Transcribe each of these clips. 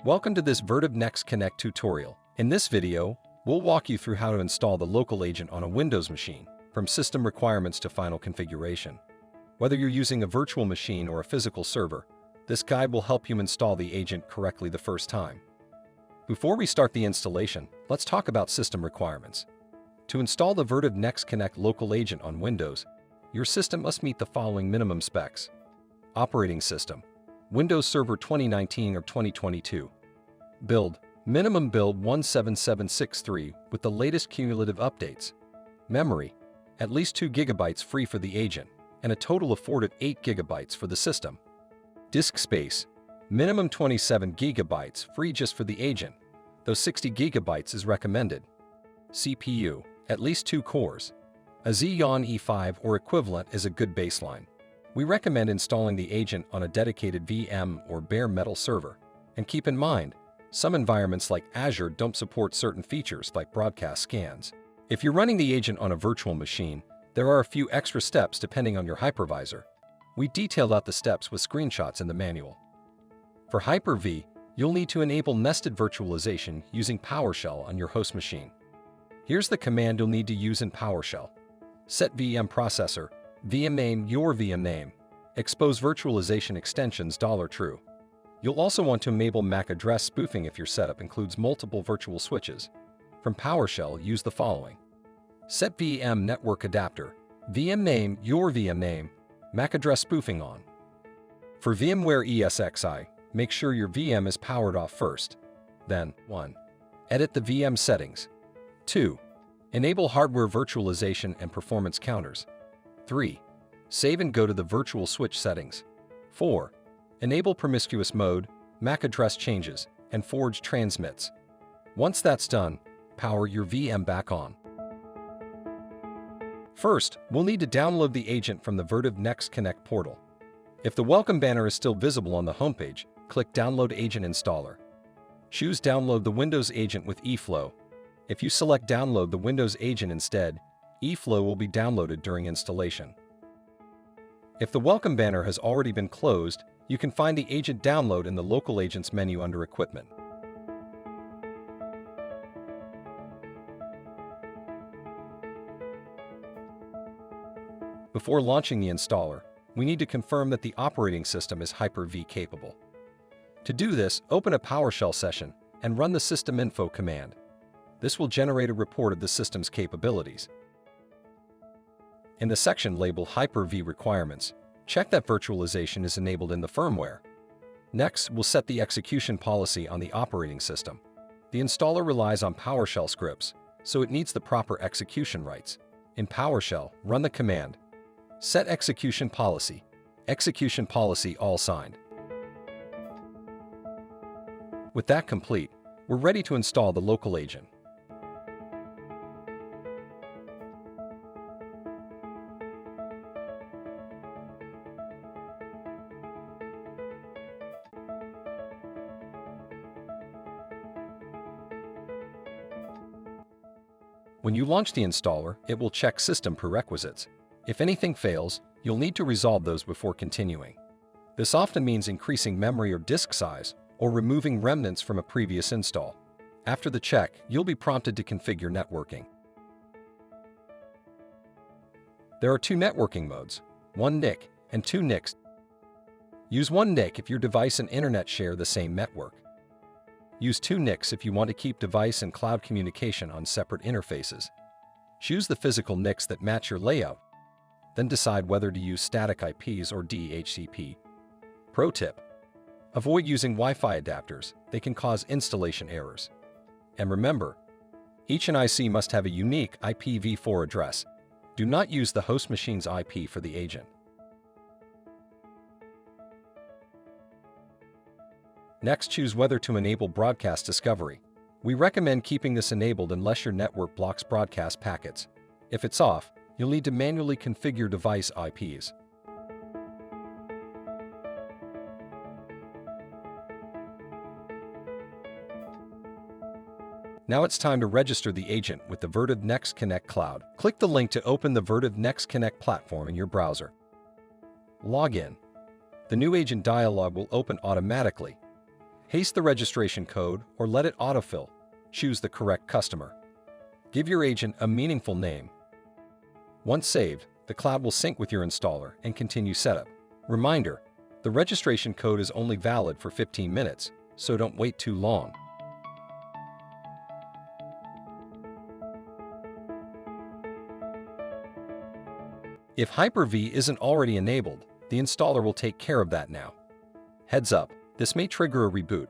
Welcome to this Vertiv Next Connect tutorial. In this video, we'll walk you through how to install the local agent on a Windows machine, from system requirements to final configuration. Whether you're using a virtual machine or a physical server, this guide will help you install the agent correctly the first time. Before we start the installation, let's talk about system requirements. To install the Vertiv Next Connect local agent on Windows, your system must meet the following minimum specs. Operating system: Windows Server 2019 or 2022. Build: minimum build 17763 with the latest cumulative updates. Memory: at least 2 GB free for the agent, and a total of 4 to 8 GB for the system. Disk space: minimum 27 GB free just for the agent, though 60 GB is recommended. CPU: at least 2 cores. A Xeon E5 or equivalent is a good baseline. We recommend installing the agent on a dedicated VM or bare metal server. And keep in mind, some environments like Azure don't support certain features like broadcast scans. If you're running the agent on a virtual machine, there are a few extra steps depending on your hypervisor. We detailed out the steps with screenshots in the manual. For Hyper-V, you'll need to enable nested virtualization using PowerShell on your host machine. Here's the command you'll need to use in PowerShell. Set VM processor, VM name your VM name. Expose virtualization extensions $true. You'll also want to enable MAC address spoofing if your setup includes multiple virtual switches. From PowerShell, use the following. Set VM network adapter, VM name your VM name, MAC address spoofing on. For VMware ESXi, make sure your VM is powered off first. Then, 1. Edit the VM settings. 2. Enable hardware virtualization and performance counters. 3. Save and go to the virtual switch settings. 4. Enable promiscuous mode, MAC address changes, and forge transmits. Once that's done, power your VM back on. First, we'll need to download the agent from the Vertiv Next Connect portal. If the welcome banner is still visible on the homepage, click Download Agent Installer. Choose Download the Windows Agent with eFlow. If you select Download the Windows Agent instead, eFlow will be downloaded during installation. If the welcome banner has already been closed, you can find the agent download in the Local Agents menu under Equipment. Before launching the installer, we need to confirm that the operating system is Hyper-V capable. To do this, open a PowerShell session and run the system info command. This will generate a report of the system's capabilities. In the section labeled Hyper-V Requirements, check that virtualization is enabled in the firmware. Next, we'll set the execution policy on the operating system. The installer relies on PowerShell scripts, so it needs the proper execution rights. In PowerShell, run the command set execution policy all signed. With that complete, we're ready to install the local agent. When you launch the installer, it will check system prerequisites. If anything fails, you'll need to resolve those before continuing. This often means increasing memory or disk size, or removing remnants from a previous install. After the check, you'll be prompted to configure networking. There are 2 networking modes, 1 NIC and 2 NICs. Use 1 NIC if your device and internet share the same network. Use 2 NICs if you want to keep device and cloud communication on separate interfaces. Choose the physical NICs that match your layout. Then decide whether to use static IPs or DHCP. Pro tip: avoid using Wi-Fi adapters, they can cause installation errors. And remember, each NIC must have a unique IPv4 address. Do not use the host machine's IP for the agent. Next, choose whether to enable broadcast discovery. We recommend keeping this enabled unless your network blocks broadcast packets. If it's off, you'll need to manually configure device IPs. Now it's time to register the agent with the Vertiv Next Connect Cloud. Click the link to open the Vertiv Next Connect platform in your browser. Log in. The new agent dialog will open automatically. Paste the registration code or let it autofill. Choose the correct customer. Give your agent a meaningful name. Once saved, the cloud will sync with your installer and continue setup. Reminder, the registration code is only valid for 15 minutes, so don't wait too long. If Hyper-V isn't already enabled, the installer will take care of that now. Heads up, this may trigger a reboot.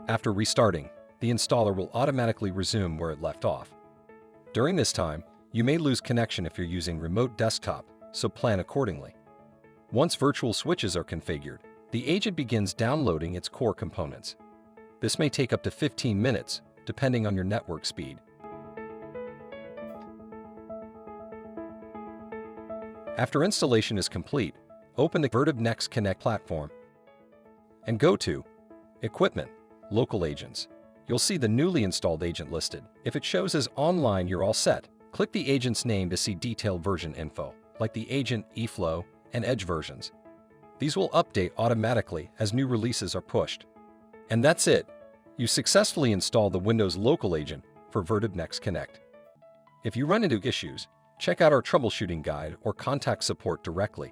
After restarting, the installer will automatically resume where it left off. During this time, you may lose connection if you're using remote desktop, so plan accordingly. Once virtual switches are configured, the agent begins downloading its core components. This may take up to 15 minutes, depending on your network speed. After installation is complete, open the Vertiv Next Connect platform and go to Equipment, Local Agents. You'll see the newly installed agent listed. If it shows as online, you're all set. Click the agent's name to see detailed version info, like the agent, eFlow, and Edge versions. These will update automatically as new releases are pushed. And that's it. You successfully installed the Windows Local Agent for Vertiv Next Connect. If you run into issues, check out our troubleshooting guide or contact support directly.